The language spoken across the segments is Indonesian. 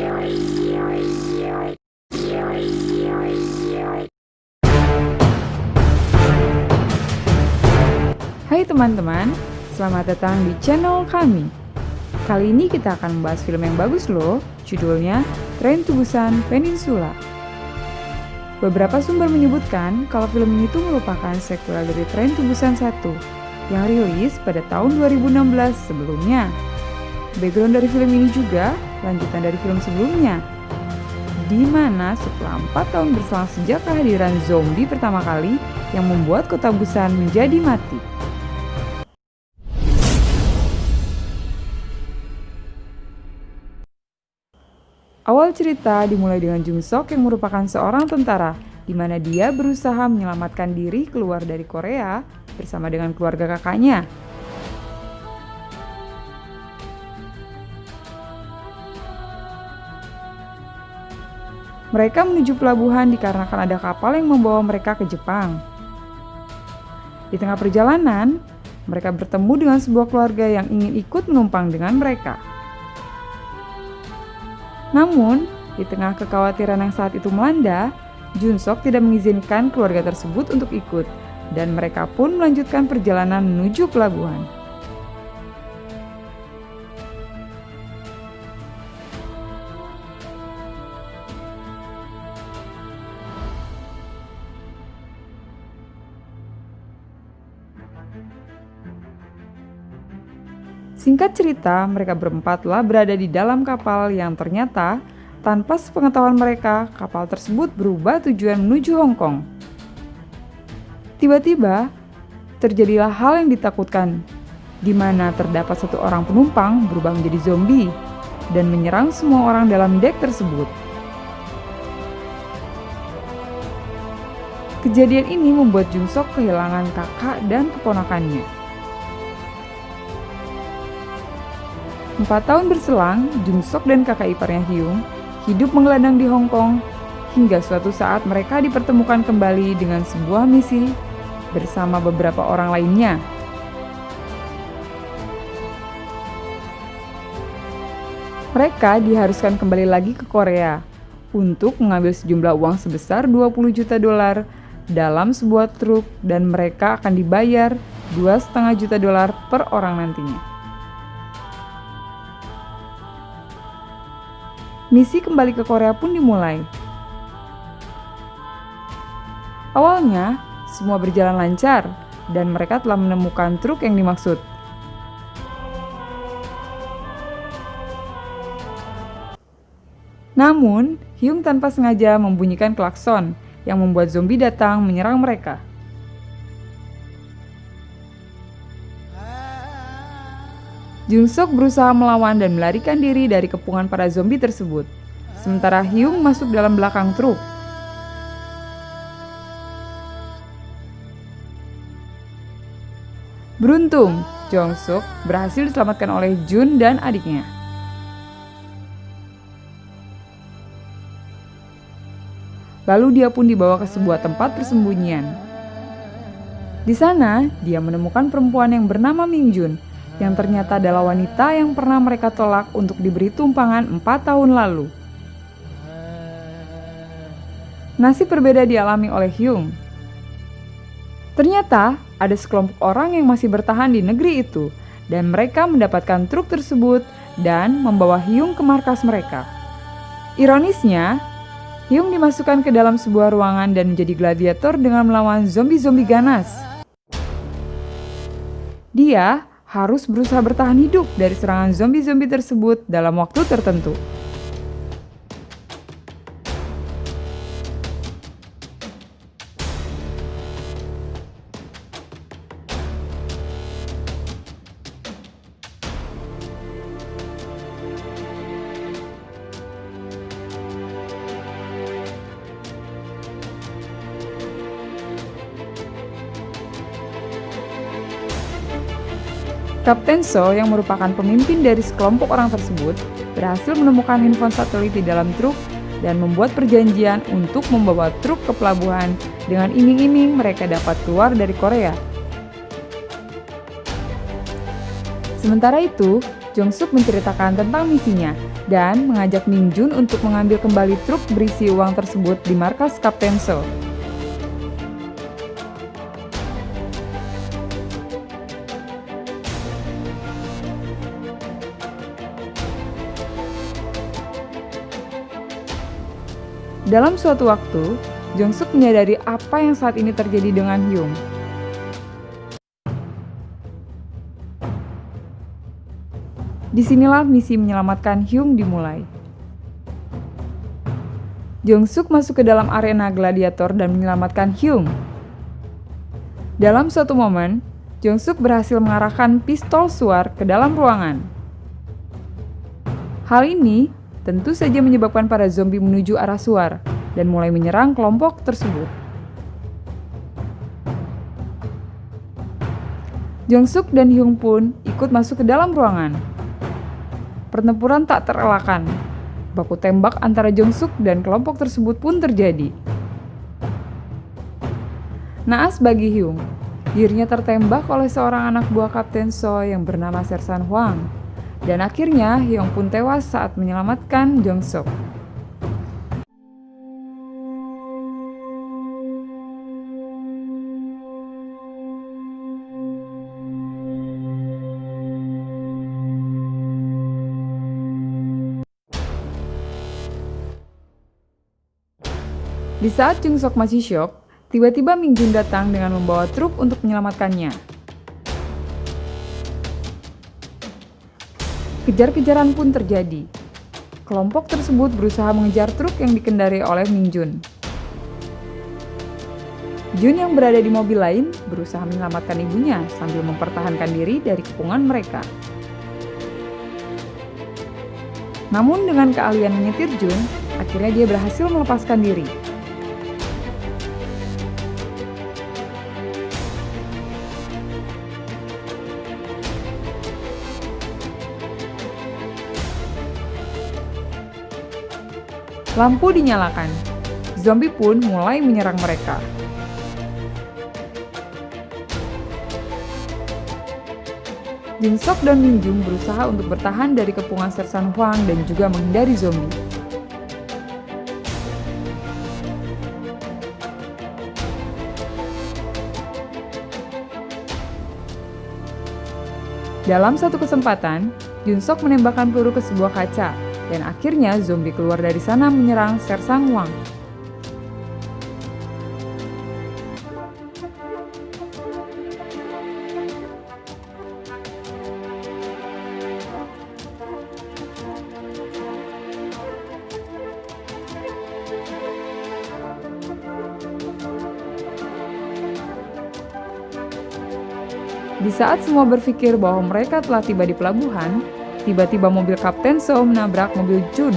Hai teman-teman, selamat datang di channel kami. Kali ini kita akan membahas film yang bagus loh, judulnya Train to Busan Peninsula. Beberapa sumber menyebutkan kalau film ini tuh merupakan sequel dari Train to Busan 1 yang rilis pada tahun 2016 sebelumnya. Background dari film ini juga lanjutan dari film sebelumnya, di mana setelah 4 tahun berselang sejak kehadiran zombie pertama kali yang membuat kota Busan menjadi mati. Awal cerita dimulai dengan Jung Sok yang merupakan seorang tentara, di mana dia berusaha menyelamatkan diri keluar dari Korea bersama dengan keluarga kakaknya. Mereka menuju pelabuhan dikarenakan ada kapal yang membawa mereka ke Jepang. Di tengah perjalanan, mereka bertemu dengan sebuah keluarga yang ingin ikut menumpang dengan mereka. Namun, di tengah kekhawatiran yang saat itu melanda, Jun Sok tidak mengizinkan keluarga tersebut untuk ikut, dan mereka pun melanjutkan perjalanan menuju pelabuhan. Singkat cerita, mereka berempatlah berada di dalam kapal yang ternyata, tanpa sepengetahuan mereka, kapal tersebut berubah tujuan menuju Hong Kong. Tiba-tiba, terjadilah hal yang ditakutkan, di mana terdapat satu orang penumpang berubah menjadi zombie dan menyerang semua orang dalam dek tersebut. Kejadian ini membuat Jung Sok kehilangan kakak dan keponakannya. 4 tahun berselang, Jung Sok dan kakak iparnya Hyung hidup menggelandang di Hong Kong hingga suatu saat mereka dipertemukan kembali dengan sebuah misi bersama beberapa orang lainnya. Mereka diharuskan kembali lagi ke Korea untuk mengambil sejumlah uang sebesar 20 juta dolar dalam sebuah truk dan mereka akan dibayar 2,5 juta dolar per orang nantinya. Misi kembali ke Korea pun dimulai. Awalnya, semua berjalan lancar dan mereka telah menemukan truk yang dimaksud. Namun, Hyung tanpa sengaja membunyikan klakson yang membuat zombie datang menyerang mereka. Jung Sok berusaha melawan dan melarikan diri dari kepungan para zombie tersebut, sementara Hyung masuk dalam belakang truk. Beruntung, Jung Sok berhasil diselamatkan oleh Jun dan adiknya. Lalu dia pun dibawa ke sebuah tempat persembunyian. Di sana, dia menemukan perempuan yang bernama Ming Jun, yang ternyata adalah wanita yang pernah mereka tolak untuk diberi tumpangan 4 tahun lalu. Nasib berbeda dialami oleh Hyung. Ternyata ada sekelompok orang yang masih bertahan di negeri itu, dan mereka mendapatkan truk tersebut dan membawa Hyung ke markas mereka. Ironisnya, Hyung dimasukkan ke dalam sebuah ruangan dan menjadi gladiator dengan melawan zombie-zombie ganas. Dia harus berusaha bertahan hidup dari serangan zombie-zombie tersebut dalam waktu tertentu. Kapten So yang merupakan pemimpin dari sekelompok orang tersebut berhasil menemukan handphone satelit di dalam truk dan membuat perjanjian untuk membawa truk ke pelabuhan dengan iming-iming mereka dapat keluar dari Korea. Sementara itu, Jong Suk menceritakan tentang misinya dan mengajak Ming Jun untuk mengambil kembali truk berisi uang tersebut di markas Kapten So. Dalam suatu waktu, Jong Suk menyadari apa yang saat ini terjadi dengan Hyung. Disinilah misi menyelamatkan Hyung dimulai. Jong Suk masuk ke dalam arena gladiator dan menyelamatkan Hyung. Dalam suatu momen, Jong Suk berhasil mengarahkan pistol suar ke dalam ruangan. Hal ini tentu saja menyebabkan para zombie menuju arah suar dan mulai menyerang kelompok tersebut. Jong Suk dan Hyung pun ikut masuk ke dalam ruangan. Pertempuran tak terelakkan. Baku tembak antara Jong Suk dan kelompok tersebut pun terjadi. Naas bagi Hyung, dirinya tertembak oleh seorang anak buah Kapten So yang bernama Sersan Hwang. Dan akhirnya Hyung pun tewas saat menyelamatkan Jong Suk. Di saat Jong Suk masih syok, tiba-tiba Ming Jun datang dengan membawa truk untuk menyelamatkannya. Kejar-kejaran pun terjadi. Kelompok tersebut berusaha mengejar truk yang dikendarai oleh Ming Jun. Jun yang berada di mobil lain berusaha menyelamatkan ibunya sambil mempertahankan diri dari kepungan mereka. Namun dengan keahlian menyetir Jun, akhirnya dia berhasil melepaskan diri. Lampu dinyalakan. Zombie pun mulai menyerang mereka. Jin Sok dan Min Jung berusaha untuk bertahan dari kepungan Sersan Hwang dan juga menghindari zombie. Dalam satu kesempatan, Jun Sok menembakkan peluru ke sebuah kaca, dan akhirnya zombie keluar dari sana menyerang Sersan Hwang. Di saat semua berpikir bahwa mereka telah tiba di pelabuhan, tiba-tiba mobil Kapten So menabrak mobil Jun.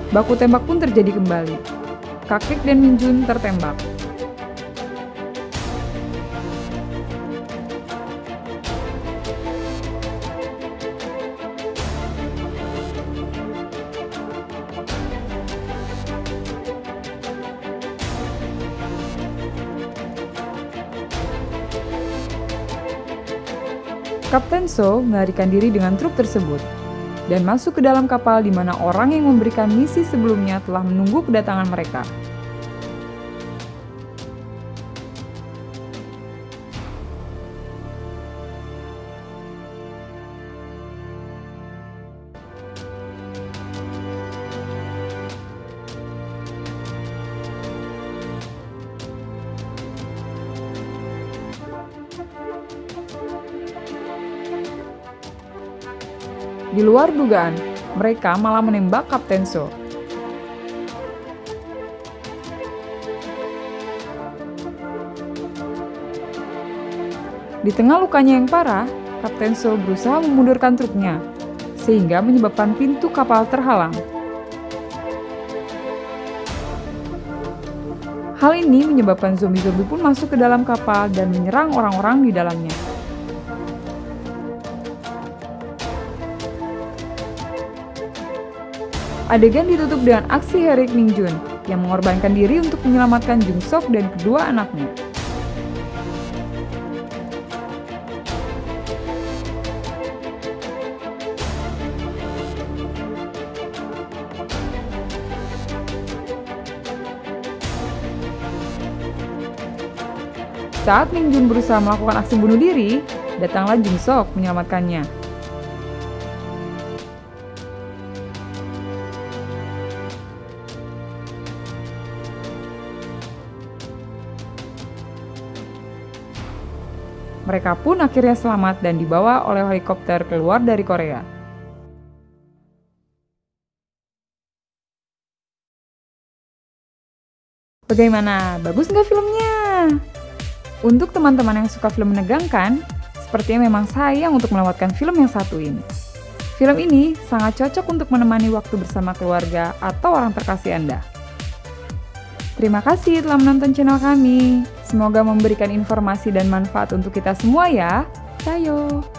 Baku tembak pun terjadi kembali. Kakek dan Min Jun tertembak. Kapten So melarikan diri dengan truk tersebut dan masuk ke dalam kapal di mana orang yang memberikan misi sebelumnya telah menunggu kedatangan mereka. Di luar dugaan, mereka malah menembak Kapten So. Di tengah lukanya yang parah, Kapten So berusaha memundurkan truknya, sehingga menyebabkan pintu kapal terhalang. Hal ini menyebabkan zombie-zombie pun masuk ke dalam kapal dan menyerang orang-orang di dalamnya. Adegan ditutup dengan aksi heroik Ming Jun yang mengorbankan diri untuk menyelamatkan Jung Sok dan kedua anaknya. Saat Ming Jun berusaha melakukan aksi bunuh diri, datanglah Jung Sok menyelamatkannya. Mereka pun akhirnya selamat dan dibawa oleh helikopter keluar dari Korea. Bagaimana? Bagus nggak filmnya? Untuk teman-teman yang suka film menegangkan, sepertinya memang sayang untuk melewatkan film yang satu ini. Film ini sangat cocok untuk menemani waktu bersama keluarga atau orang terkasih Anda. Terima kasih telah menonton channel kami. Semoga memberikan informasi dan manfaat untuk kita semua ya. Sayo!